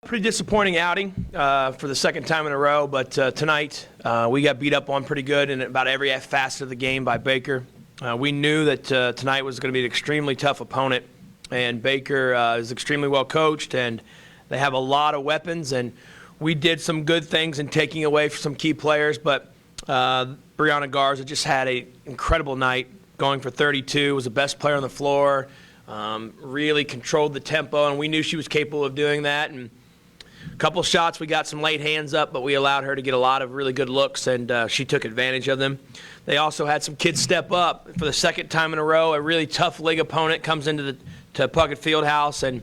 Pretty disappointing outing for the second time in a row, but tonight we got beat up on pretty good in about every facet of the game by Baker. We knew that tonight was going to be an extremely tough opponent, and Baker is extremely well coached, and they have a lot of weapons, and we did some good things in taking away from some key players, but Brianna Garza just had an incredible night, going for 32, was the best player on the floor, really controlled the tempo, and we knew she was capable of doing that. And a couple shots, we got some late hands up, but we allowed her to get a lot of really good looks, and she took advantage of them. They also had some kids step up for the second time in a row. A really tough league opponent comes into to Puckett Fieldhouse, and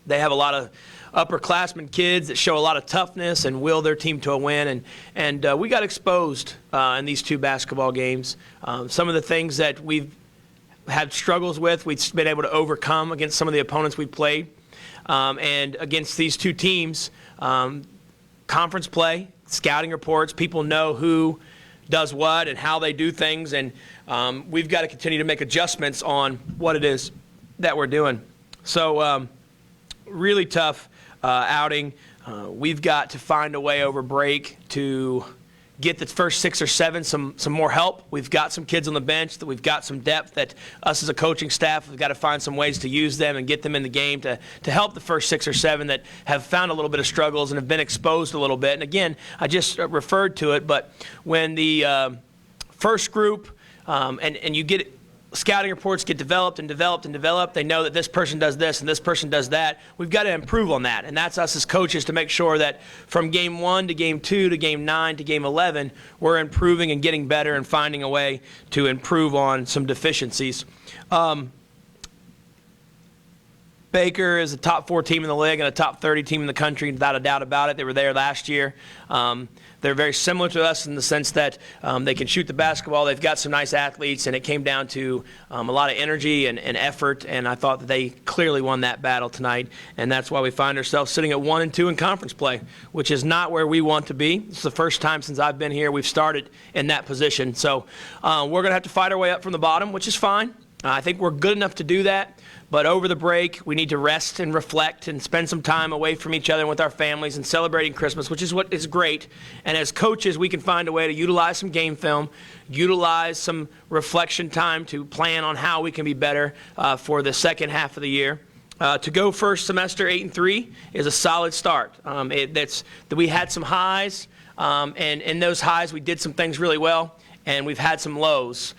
they have a lot of upperclassmen kids that show a lot of toughness and will their team to a win. And we got exposed in these two basketball games. Some of the things that we've had struggles with, we've been able to overcome against some of the opponents we played. And against these two teams, conference play, scouting reports, people know who does what and how they do things, and we've got to continue to make adjustments on what it is that we're doing. So really tough outing. We've got to find a way over break to get the first 6 or 7 some more help. We've got some kids on the bench, that we've got some depth that us as a coaching staff, we've got to find some ways to use them and get them in the game to help the first 6 or 7 that have found a little bit of struggles and have been exposed a little bit. And again, I just referred to it, but when the first group and you get scouting reports get developed and developed and developed, they know that this person does this and this person does that. We've got to improve on that, and that's us as coaches to make sure that from game 1 to game 2 to game 9 to game 11, we're improving and getting better and finding a way to improve on some deficiencies. Baker is a top 4 team in the league and a top 30 team in the country, without a doubt about it. They were there last year. They're very similar to us in the sense that they can shoot the basketball. They've got some nice athletes, and it came down to a lot of energy and effort, and I thought that they clearly won that battle tonight, and that's why we find ourselves sitting at 1 and 2 in conference play, which is not where we want to be. It's the first time since I've been here we've started in that position. So we're going to have to fight our way up from the bottom, which is fine. I think we're good enough to do that. But over the break, we need to rest and reflect and spend some time away from each other and with our families and celebrating Christmas, which is what is great. And as coaches, we can find a way to utilize some game film, utilize some reflection time to plan on how we can be better for the second half of the year. To go first semester 8-3 is a solid start. We had some highs, and in those highs, we did some things really well, and we've had some lows.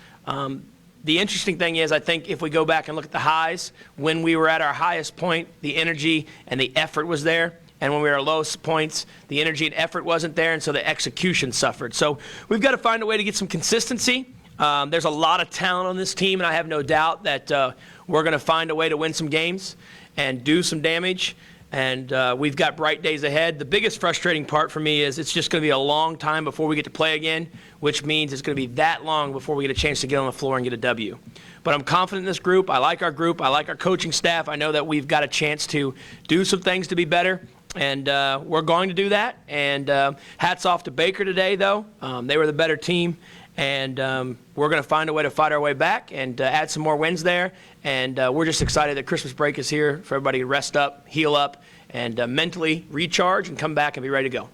The interesting thing is, I think if we go back and look at the highs, when we were at our highest point, the energy and the effort was there. And when we were at our lowest points, the energy and effort wasn't there, and so the execution suffered. So we've got to find a way to get some consistency. There's a lot of talent on this team, and I have no doubt that we're going to find a way to win some games and do some damage. And we've got bright days ahead. The biggest frustrating part for me is it's just going to be a long time before we get to play again, which means it's going to be that long before we get a chance to get on the floor and get a W. But I'm confident in this group. I like our group. I like our coaching staff. I know that we've got a chance to do some things to be better, and we're going to do that. And hats off to Baker today, though. They were the better team. And we're going to find a way to fight our way back and add some more wins there. And we're just excited that Christmas break is here for everybody to rest up, heal up, and mentally recharge and come back and be ready to go.